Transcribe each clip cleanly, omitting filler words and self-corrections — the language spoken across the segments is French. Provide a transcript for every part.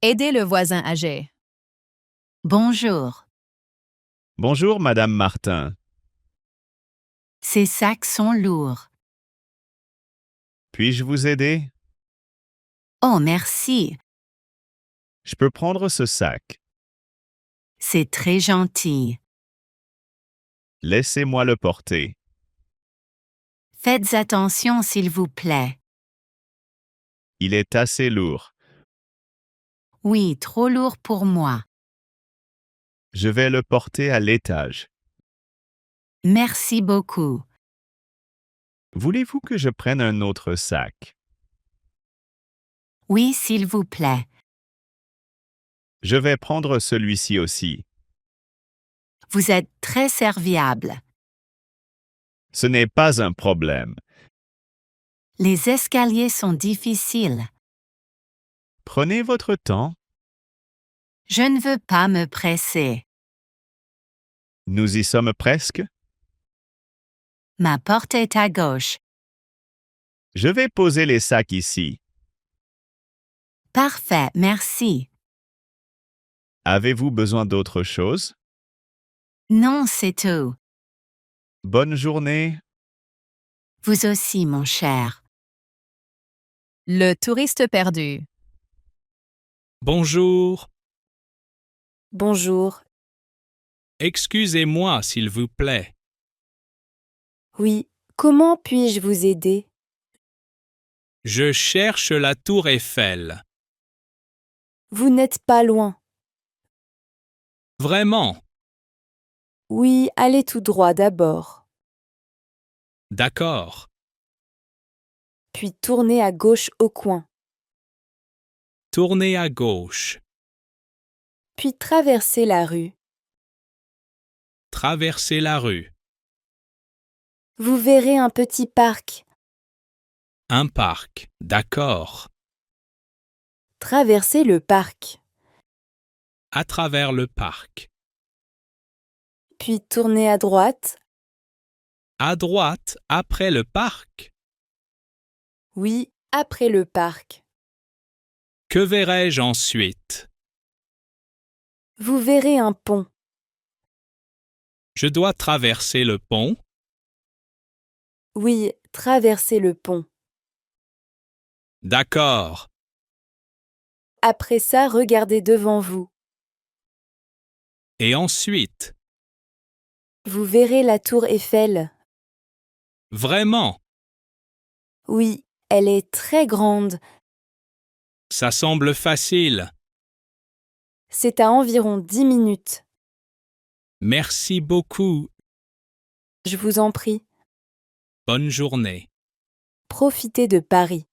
Aidez le voisin âgé. Bonjour. Bonjour, Madame Martin. Ces sacs sont lourds. Puis-je vous aider? Oh, merci. Je peux prendre ce sac. C'est très gentil. Laissez-moi le porter. Faites attention, s'il vous plaît. Il est assez lourd. Oui, trop lourd pour moi. Je vais le porter à l'étage. Merci beaucoup. Voulez-vous que je prenne un autre sac? Oui, s'il vous plaît. Je vais prendre celui-ci aussi. Vous êtes très serviable. Ce n'est pas un problème. Les escaliers sont difficiles. Prenez votre temps. Je ne veux pas me presser. Nous y sommes presque. Ma porte est à gauche. Je vais poser les sacs ici. Parfait, merci. Avez-vous besoin d'autre chose? Non, c'est tout. Bonne journée. Vous aussi, mon cher. Le touriste perdu. Bonjour. Bonjour. Excusez-moi, s'il vous plaît. Oui, comment puis-je vous aider? Je cherche la tour Eiffel. Vous n'êtes pas loin. Vraiment? Oui, allez tout droit d'abord, D'accord. puis tournez à gauche au coin, Tournez à gauche. puis traversez la rue. Traversez la rue. Vous verrez un petit parc. Un parc. D'accord. Traversez le parc, À travers le parc. puis tournez à droite. À droite, après le parc. Oui, après le parc. Que verrai-je ensuite? Vous verrez un pont. Je dois traverser le pont. Oui, traversez le pont. D'accord. Après ça, regardez devant vous. Et ensuite? Vous verrez la tour Eiffel. Vraiment? Oui, elle est très grande. Ça semble facile. C'est à environ 10 minutes. Merci beaucoup. Je vous en prie, Bonne journée. profitez de Paris.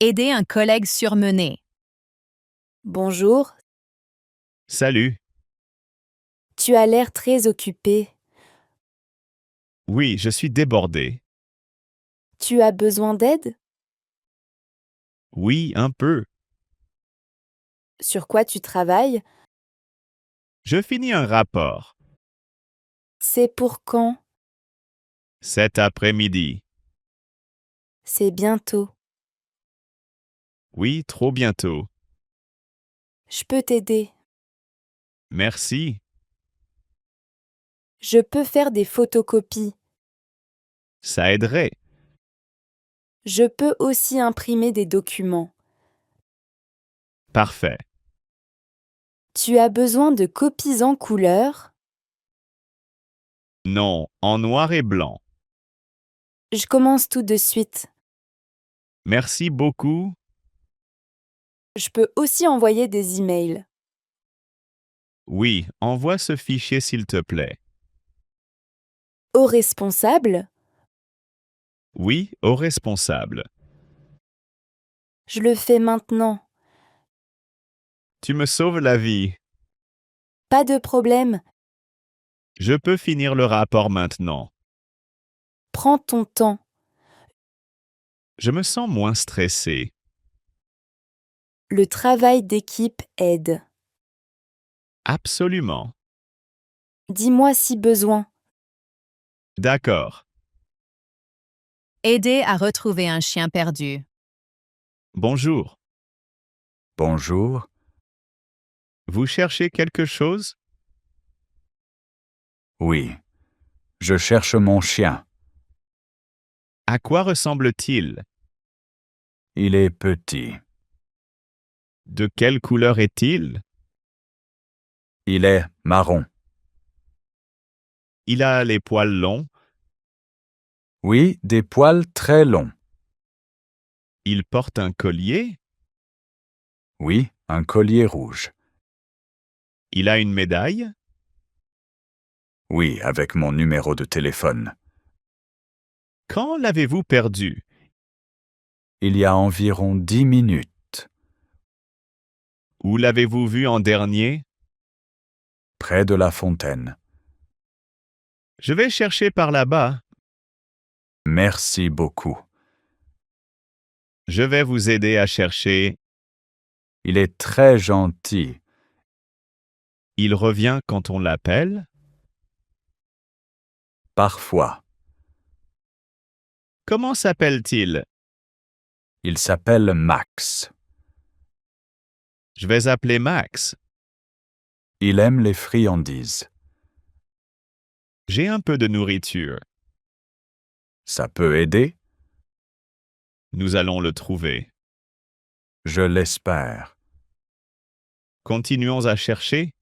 Aidez un collègue surmené. Bonjour, Salut. tu as l'air très occupé. Oui, je suis débordé. Tu as besoin d'aide? Oui, un peu. Sur quoi tu travailles? Je finis un rapport. C'est pour quand? Cet après-midi. C'est bientôt. Oui, trop bientôt. Je peux t'aider. Merci. Je peux faire des photocopies. Ça aiderait. Je peux aussi imprimer des documents. Parfait. Tu as besoin de copies en couleur? Non, en noir et blanc. Je commence tout de suite. Merci beaucoup. Je peux aussi envoyer des emails. Oui, envoie ce fichier s'il te plaît. Au responsable? Oui, au responsable. Je le fais maintenant. Tu me sauves la vie. Pas de problème. Je peux finir le rapport maintenant. Prends ton temps. Je me sens moins stressé. Le travail d'équipe aide. Absolument. Dis-moi si besoin. D'accord. Aidez à retrouver un chien perdu. Bonjour. Bonjour. Vous cherchez quelque chose? Oui. Je cherche mon chien. À quoi ressemble-t-il? Il est petit. De quelle couleur est-il? Il est marron. Il a les poils longs. Oui, des poils très longs. Il porte un collier. Oui, un collier rouge. Il a une médaille. Oui, avec mon numéro de téléphone. Quand l'avez-vous perdu? Il y a environ 10 minutes. Où l'avez-vous vu en dernier? Près de la fontaine. Je vais chercher par là-bas. Merci beaucoup. Je vais vous aider à chercher. Il est très gentil. Il revient quand on l'appelle. Parfois. Comment s'appelle-t-il? Il s'appelle Max. Je vais appeler Max. Il aime les friandises. J'ai un peu de nourriture. Ça peut aider? Nous allons le trouver. Je l'espère. Continuons à chercher?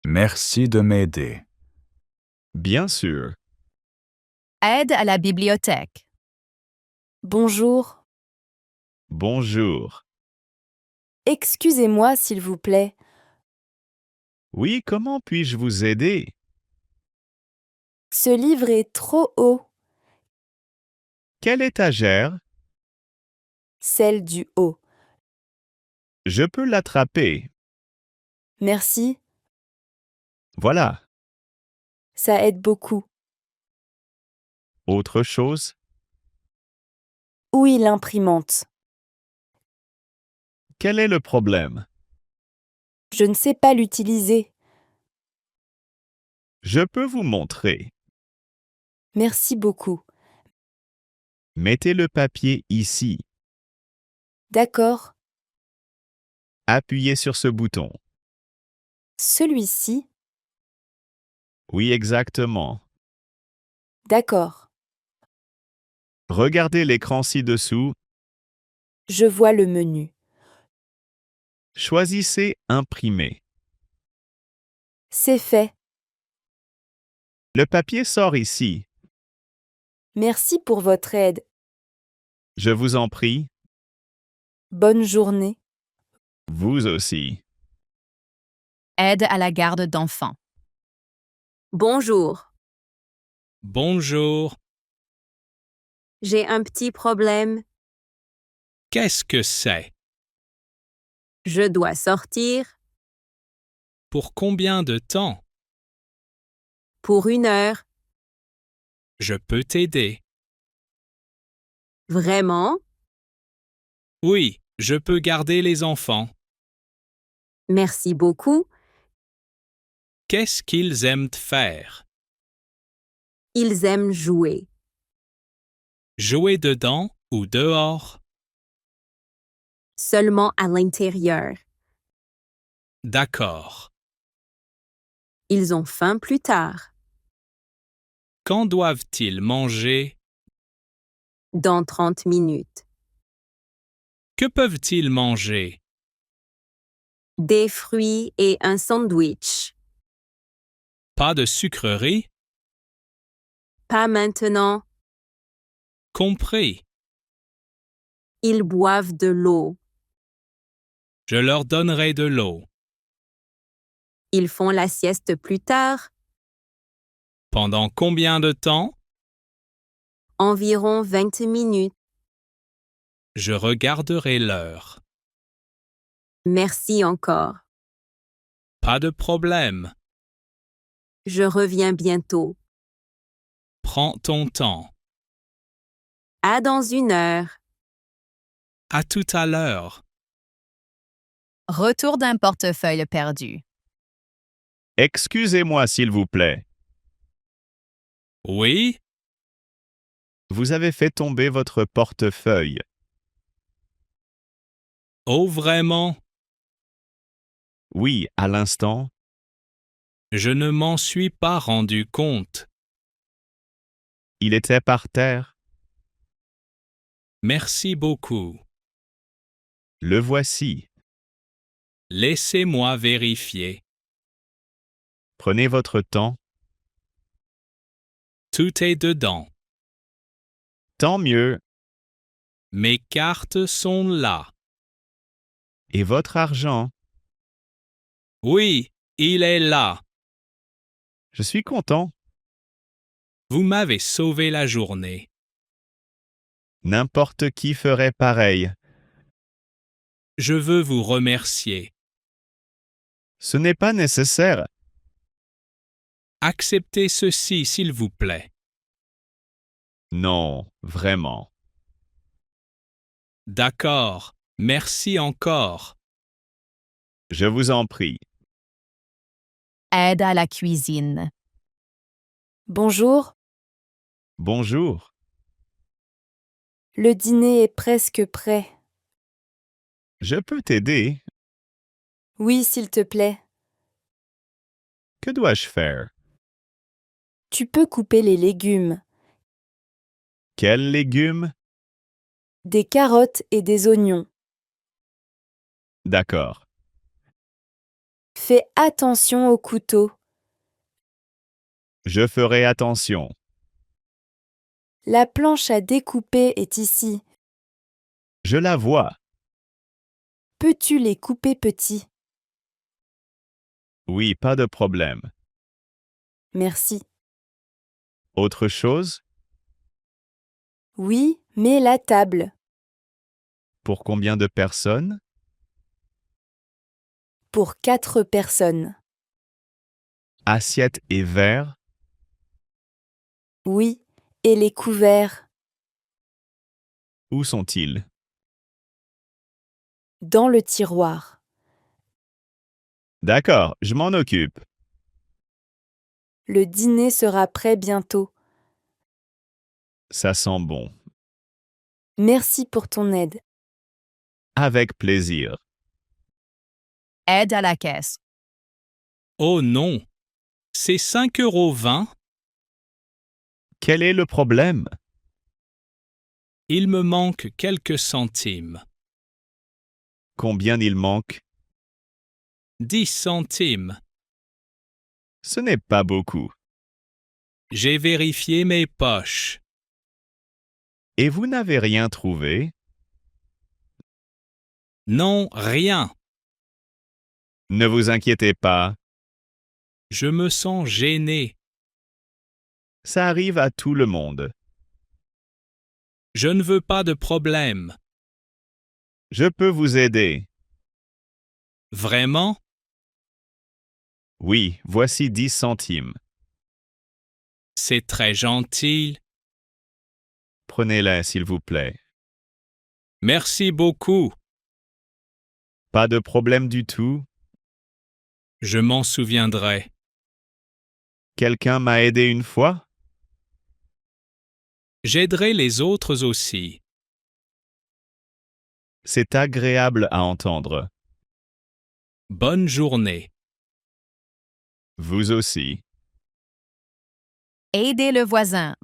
Merci de m'aider. Bien sûr. Aide à la bibliothèque. Bonjour. Bonjour. Excusez-moi, s'il vous plaît. Oui, comment puis-je vous aider? Ce livre est trop haut. Quelle étagère? Celle du haut. Je peux l'attraper. Merci. Voilà. Ça aide beaucoup. Autre chose? Oui, l'imprimante. Quel est le problème? Je ne sais pas l'utiliser. Je peux vous montrer. Merci beaucoup. Mettez le papier ici. D'accord. Appuyez sur ce bouton. Celui-ci. Oui, exactement. D'accord. Regardez l'écran ci-dessous. Je vois le menu. Choisissez Imprimer. C'est fait. Le papier sort ici. Merci pour votre aide. Je vous en prie. Bonne journée. Vous aussi. Aide à la garde d'enfants. Bonjour, Bonjour. j'ai un petit problème. Qu'est-ce que c'est? Je dois sortir Pour combien de temps? pour 1 heure. Je peux t'aider. Vraiment? Oui, je peux garder les enfants. Merci beaucoup. Qu'est-ce qu'ils aiment faire? Ils aiment jouer. Jouer dedans ou dehors? Seulement à l'intérieur. D'accord. Ils ont faim plus tard. Quand doivent-ils manger? Dans 30 minutes. Que peuvent-ils manger? Des fruits et un sandwich. Pas de sucreries? Pas maintenant. Compris. Ils boivent de l'eau. Je leur donnerai de l'eau. Ils font la sieste plus tard. Pendant combien de temps? Environ 20 minutes. Je regarderai l'heure. Merci encore. Pas de problème. Je reviens bientôt. Prends ton temps. À dans 1 heure. À tout à l'heure. Retour d'un portefeuille perdu. Excusez-moi, s'il vous plaît. Oui? Vous avez fait tomber votre portefeuille. Oh vraiment? Oui, à l'instant. Je ne m'en suis pas rendu compte. Il était par terre. Merci beaucoup. Le voici. Laissez-moi vérifier. Prenez votre temps. Tout est dedans. Tant mieux. Mes cartes sont là. Et votre argent? Oui, il est là. Je suis content. Vous m'avez sauvé la journée. N'importe qui ferait pareil. Je veux vous remercier. Ce n'est pas nécessaire. Acceptez ceci, s'il vous plaît. Non, vraiment. D'accord. Merci encore. Je vous en prie. Aide à la cuisine. Bonjour, Bonjour. le dîner est presque prêt. Je peux t'aider. Oui, s'il te plaît. Que dois-je faire? Tu peux couper les légumes, Quels légumes? des carottes et des oignons. D'accord. Fais attention au couteau. Je ferai attention. La planche à découper est ici. Je la vois. Peux-tu les couper petits? Oui, pas de problème. Merci. Autre chose? Oui, mets la table. Pour combien de personnes? Pour 4 personnes. Assiettes et verres? Oui, et les couverts. Où sont-ils? Dans le tiroir. D'accord, je m'en occupe. Le dîner sera prêt bientôt. Ça sent bon. Merci pour ton aide. Avec plaisir. Aide à la caisse. Oh non. C'est 5,20 €. Quel est le problème? Il me manque quelques centimes. Combien il manque? 10 centimes. Ce n'est pas beaucoup. J'ai vérifié mes poches. Et vous n'avez rien trouvé? Non, rien. Ne vous inquiétez pas, Je me sens gêné. ça arrive à tout le monde. Je ne veux pas de problème. Je peux vous aider. Vraiment? Oui, voici 10 centimes. C'est très gentil. Prenez-les, s'il vous plaît. Merci beaucoup. Pas de problème du tout. Je m'en souviendrai. Quelqu'un m'a aidé une fois? J'aiderai les autres aussi. C'est agréable à entendre. Bonne journée. Vous aussi. Aidez le voisin.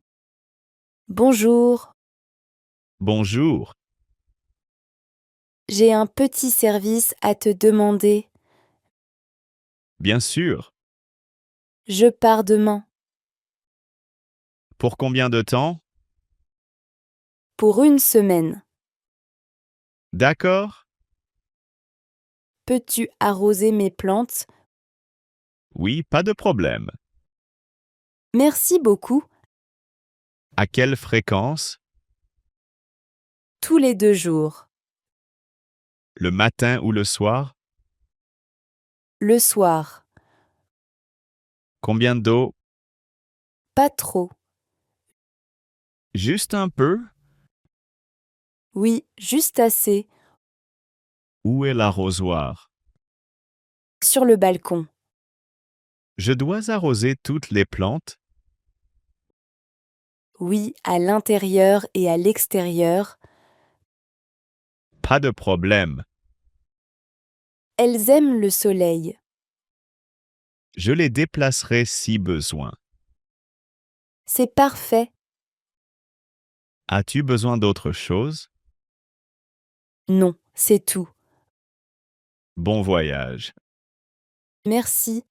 Bonjour, Bonjour. j'ai un petit service à te demander. Bien sûr. Je pars demain. Pour combien de temps? Pour 1 semaine. D'accord? Peux-tu arroser mes plantes? Oui, pas de problème. Merci beaucoup. À quelle fréquence? Tous les 2 jours. Le matin ou le soir? Le soir. Combien d'eau? Pas trop. Juste un peu? Oui, juste assez. Où est l'arrosoir? Sur le balcon. Je dois arroser toutes les plantes? Oui, à l'intérieur et à l'extérieur. Pas de problème. Elles aiment le soleil. Je les déplacerai si besoin. C'est parfait. As-tu besoin d'autre chose? Non, c'est tout. Bon voyage. Merci.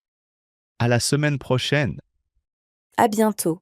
À la semaine prochaine. À bientôt.